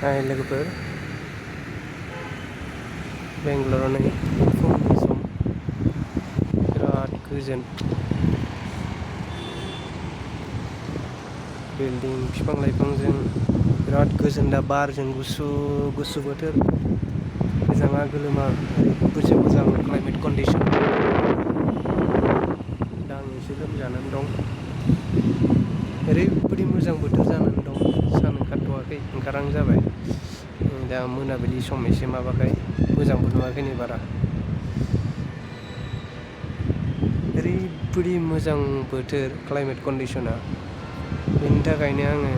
लोगोफोर बेंगलराव नै फुंनि सम बिराद गोजोन बिल्डिं बिफां लाइफांजों बिराद गोजोन दा बारजों गुसु गुसु बोथोर गोजाङा गोलोमा ओरैबायदि मोजां क्लाइमेट कन्डिसन दा आं एसे लोमजानानै दं ओरैबायदि मोजां बोथोर जानानै दं सान ओंखारथ'वाखै ओंखारां जाबाय दा मोनाबिलि सम एसे माबाखाय मोजांबो नुवाखै नै बारा ओरैबायदि मोजां बोथोर क्लाइमेट कन्डिसना बेनि थाखायनो आङो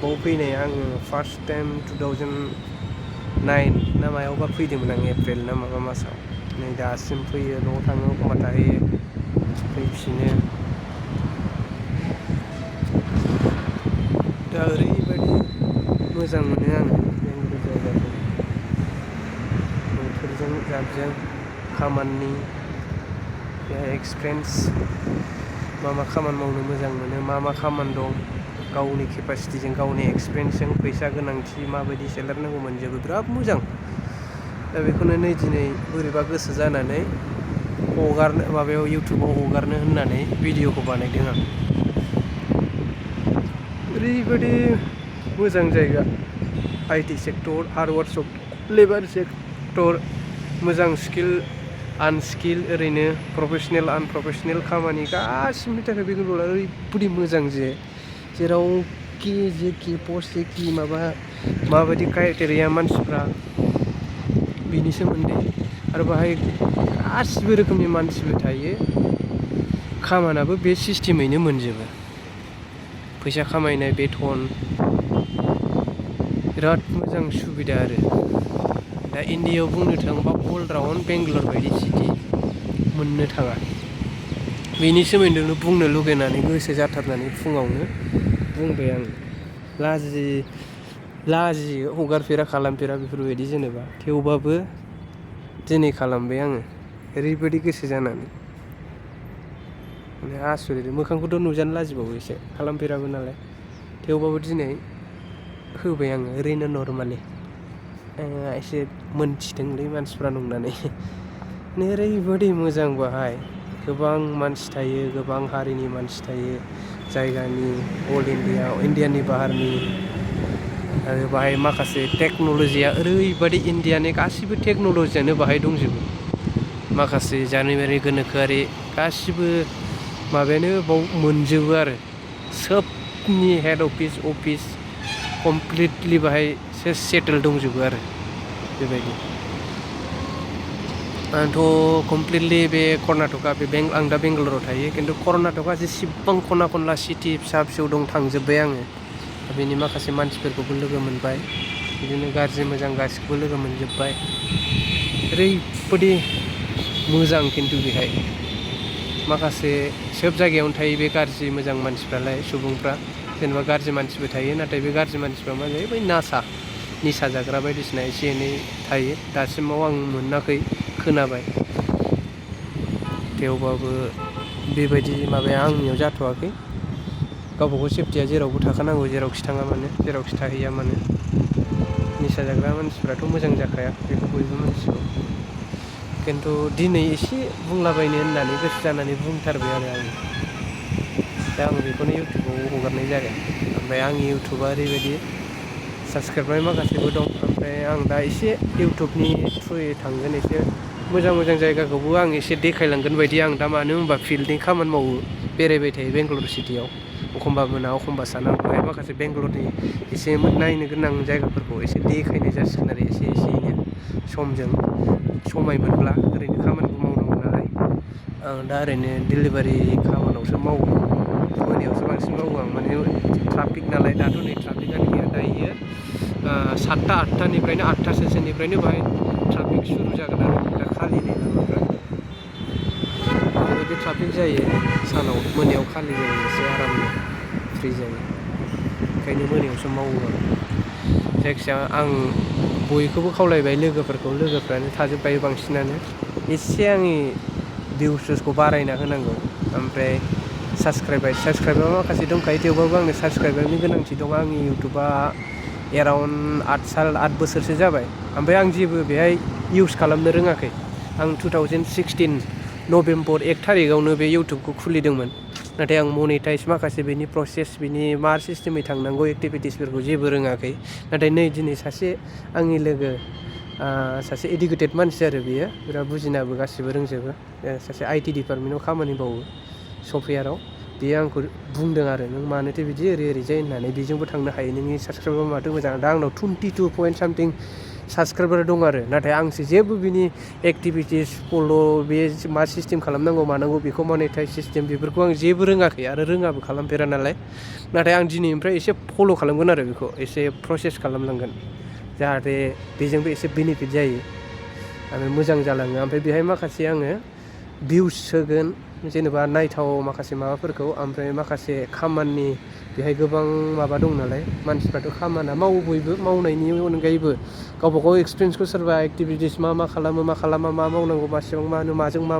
बाव फैनाया आङो फार्स्ट टाइम 2009 ना मायावबा फैदोंमोन आं एप्रिल ना माबा मासाव नै दासिम फैयो न'आव थाङो एखमबा थाहैयो फैफिनो दा ओरैबायदि मोजां मोनो आङो बेंगलर जायगाखौ बोथोरजों जाबजों खामानिनि एक्सपिरियेन्स मा खामानि मावनो मोजां मोनो मा खामानि दं गावनि केपासिटिजों गावनि एक्सपिरियेन्सजों फैसा गोनांथि माबायदि सेलारि नांगौ मोनजोबो बिराद मोजां दा बेखौनो नै दिनै बोरैबा गोसो जानानै हगारनो माबायाव इउटुबाव हगारनो होननानै भिडिअखौ बानायदों आं ओरैबायदि मोजां जायगा IT sector hardware labour sector मोजां स्किल आनस्किल ओरैनो प्रफेसनेल आनप्रफेसनेल खामानि गासिबोनि थाखाय बेंगलरा ओरैबायदि मोजां जे जेरावखि जेखि पस्ट जेखि माबायदि क्राइटेरिया मानसिफ्रा बिनि सोमोन्दै आरो बाहाय गासिबो रोखोमनि मानसिबो थायो खामानियाबो बे सिस्टेमैनो मोनजोबो फैसा खामायनाय बेथन बिराद मोजां सुबिदा आरो दा इण्डियायाव बुंनो थाङोबा अल राउन्ड बेंगलर बायदि सिटि मोननो थाङा बेनि सोमोन्दैनो बुंनो लुगैनानै गोसो जाथारनानै फुङावनो बुंबाय आं लाजियो हगारफेरा खालामफेरा बेफोरबायदि जेनेबा थेवबाबो दिनै खालामबाय आङो ओरैबायदि गोसो जानानै माने आसरित मोखांखौथ' नुजानो लाजिबावो एसे खालामफेराबो नालाय थेवबाबो दिनै होबाय आङो ओरैनो नर्मालि एसे मोनथिथोंलै मानसिफ्रा नंनानै ओरैबायदि मोजां बाहाय गोबां मानसि थायो गोबां हारिनि मानसि थायो जायगानि अल इण्डियानि बाहारनि आरो बाहाय माखासे टेक्न'लजिया ओरैबायदि इण्डियानि गासिबो टेक्न'लजियानो बाहाय दंजोबो माखासे जारिमिनारि गोनोखोआरि गासिबो माबायानो बाव मोनजोबो आरो सोबनि हेड अफिस कमप्लिटलि बाहाय सेटेल दंजोबो आरो बेबायदि आंथ' कमप्लिटलि बे कर्नाटका आं दा बेंगलराव थायो खिन्थु कर्नाटका जेसेबां खना खनला सिटि फिसा फिसौ दं थांजोब्बाय आङो बेनि माखासे मानसिफोरखौबो लोगो मोनबाय बिदिनो गाज्रि मोजां गासिखौबो लोगो मोनजोब्बाय ओरैबायदि मोजां खिन्थु बेहाय माखासे सोब जायगायावनो थायो बे गाज्रि मोजां मानसिफ्रालाय सुबुंफ्रा जेनेबा गाज्रि मानसिबो थायो नाथाय बे गाज्रि मानसिफ्रा मा जायो बै निसा जाग्रा बायदिसिना एसे एनै थायो दासिमाव आं मोनाखै खोनाबाय थेवबाबो बेबायदि माबाया आंनियाव जाथ'वाखै गावबागाव सेफटिया जेरावबो थाखानांगौ जेरावखि थाङा मानो जेरावखि थाहैया मानो निसा जाग्रा मानसिफ्राथ' मोजां जाखाया बेखौ बयबो मिथिगौ खिन्थु दिनै एसे बुंलाबायनो होननानै गोसो जानानै बुंथारबाय आरो आं दा आं बेखौनो इउटुबाव हगारनाय जागोन ओमफ्राय आंनि इउटुबा ओरैबायदि साबसक्राइबार माखासेबो दं ओमफ्राय आं दा एसे इउटुबनि थ्रुयै थांगोन एसे मोजां जायगाखौबो आं एसे देखायलांगोन बायदि आं दा मानो होनबा फिल्डनि खामानि मावो बेरायबाय थायो बेंगलर सिटियाव एखमबा मोना एखमबा साना बेहाय माखासे बेंगलरनि एसे नायनो गोनां जायगाफोरखौ एसे देखायनाय जासिगोन आरो एसेनो समजों समाय मोनब्ला ओरैनो खामानिबो मावनांगौ नालाय आं दा ओरैनो डिलिभारि खामानियावसो मावो मोनायावसो बांसिन मावो आं माने ट्राफिक नालाय दाथ' नै ट्राफिकआनो गैया दायो 7टा 8टानिफ्रायनो 8टासोनिफ्रायनो बाहाय ट्राफिक सुरु जागोन आरो दा खालि नै लामाफ्रा ओरैबायदि ट्राफिक जायो सानाव मोनायाव खालि जायो एसे आरामनो फ्रि जायो ओंखायनो मोनायावसो मावो आं जायखिजाया आं बयखौबो खावलायबाय लोगोफ्रानो थाजोबखायो बांसिनानो एसे आंनि भिउसखौ बारायना होनांगौ ओमफ्राय साबसक्राइबार माखासे दंखायो थेवबाबो आंनो साबसक्राइबारनि गोनांथि दं आंनि इउटुबा एराउन्ड 8 बोसोरसो जाबाय। ओमफ्राय आं जेबो बेहाय इउस खालामनो रोङाखै। आं 2016 नभेम्बर 1 थारिखआवनो बे इउटुबखौ खुलिदोंमोन। नाथाय आं मनिटाइज माखासे बेनि प्रसेस बिनि मा सिस्टेमै थांनांगौ एक्टिभिटिसफोरखौ जेबो रोङाखै। नाथाय नै दिनै सासे आंनि लोगो सासे इडुकेटेड मानसि आरो बेयो बिराद बुजिनाबो गासिबो रोंजोबो। सासे IT डिपार्टमेन्टाव खामानि मावो सफ्टवेयाराव। बेयो आंखौ बुंदों आरो नों मानोथो बिदि ओरै जायो होननानै बेजोंबो थांनो हायो नोंनि साबसक्राइबार माथो मोजां। दा आंनाव 22 पइन्ट सामथिं साबसक्राइबार दं आरो। नाथाय आंसो जेबो बिनि एक्टिभिटिस बे मा सिस्टेम खालामनांगौ मानांगौ बेखौ मनिटाइज सिस्टेम बेफोरखौ आं जेबो रोङाखै आरो रोङाबो खालामफेरा नालाय। नाथाय आं दिनैनिफ्राय एसे फल' खालामगोन आरो बेखौ एसे प्रसेस खालामलांगोन जाहाथे बेजोंबो एसे बेनिफिट जायो आरो मोजां जालाङो। ओमफ्राय बेहाय माखासे आङो भिउस होगोन जेनेबा नायथाव माखासे माबाफोरखौ। ओमफ्राय माखासे खामानि बेहाय गोबां माबा दं नालाय मानसिफ्राथ' खामानिया मावो बयबो मावनायनि अनगायैबो गावबा गाव एक्सपिरियेन्सखौ सोरबा एक्टिभिटिस मा खालामो मा खालामा मा मावनांगौ मासेबां मा होनो माजों मा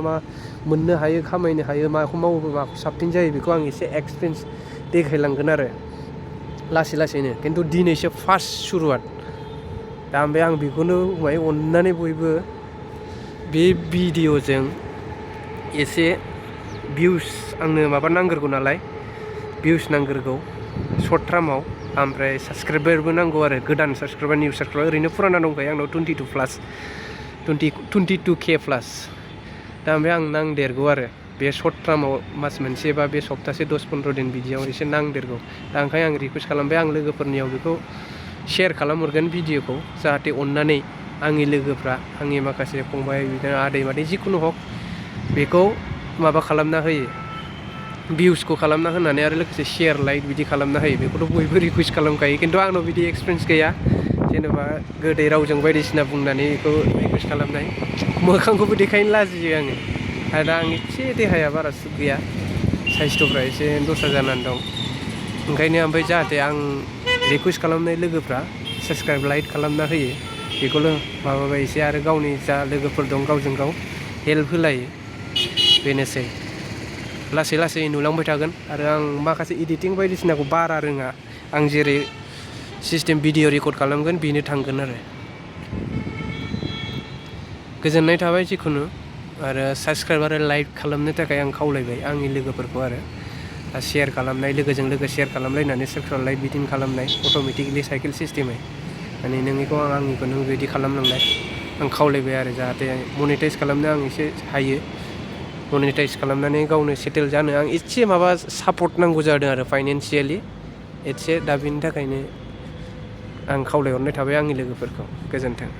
मोननो हायो खामायनो हायो माखौ मावोबा माखौ साबसिन जायो बेखौ आं एसे एक्सपिरियेन्स देखायलांगोन आरो लासै लासैनो। खिन्थु दिनैसो फार्स्ट सुरुवात। दा ओमफ्राय आं बेखौनो बुंबाय अननानै बयबो बे भिडिअ'जों एसे भिउस आंनो माबा नांग्रोगौ नालाय भिउस नांग्रोगौ सर्ट टार्माव। ओमफ्राय साबसक्राइबारबो नांगौ आरो गोदान साबसक्राइबार निउ साबसक्राइबार ओरैनो फुराना दंखायो आंनाव 22K प्लास। दा ओमफ्राय आं नांदेरगौ आरो बे सर्ट टार्माव मास मोनसे बा बे सप्तासे 10-15 दिन बिदियाव एसे नांदेरगौ। दा ओंखायनो आं रिकुवेस्ट खालामबाय आं लोगोफोरनियाव बेखौ शेयार खालामहरगोन भिडिअ'खौ जाहाथे अननानै आंनि लोगोफ्रा आंनि माखासे फंबाय बिदिनो आदै मादै जिखुनु हक बेखौ माबा खालामना होयो भिउसखौ खालामना होनानै आरो लोगोसे शेयार लाइक बिदि खालामना होयो। बेखौथ' बयबो रिकुवेस्ट खालामखायो खिन्थु आंनाव बिदि एक्सपिरियेन्स गैया जेनेबा गोदै रावजों बायदिसिना बुंनानै बेखौ रिकुवेस्ट खालामनाय मोखांखौबो देखायनो लाजियो आङो। आरो दा आं एसे देहाया बारा सुग गैया साइस्थ'फ्रा एसे दस्रा जानानै दं। ओंखायनो ओमफ्राय जाहाथे आं रिकुवेस्ट खालामनाय लोगोफ्रा साबसक्राइब लाइक खालामना होयो बेखौल' माबाबाय एसे आरो गावनि जा लोगोफोर दं गावजों गाव हेल्प होलायो बेनोसै। लासै लासै नुलांबाय थागोन। आरो आं माखासे इडिटिं बायदिसिनाखौ बारा रोङा। आं जेरै सिस्टेम भिडिअ रेकर्ड खालामगोन बेनो थांगोन आरो। गोजोननाय थाबाय जिखुनु आरो साबसक्राइब आरो लाइक खालामनो थाखाय आं खावलायबाय आंनि लोगोफोरखौ आरो शेयार खालामनाय लोगोजों लोगो शेयार खालामलायनानै साबसक्राइब लाइक बिदिनो खालामनाय अट'मेटिकलि साइकेल सिस्टेमै माने नोंनिखौ आंनिखौ नों बिदि खालामलांनाय आं खावलायबाय आरो जाहाथे मनिटाइज खालामनो आं एसे हायो। मनिटाइज खालामनानै गावनो सेटेल जानो आं एसे माबा सापर्ट नांगौ जादों आरो फाइनान्सियेलि एसे। दा बेनि थाखायनो आं खावलायहरनाय थाबाय आंनि लोगोफोरखौ। गोजोन्थों।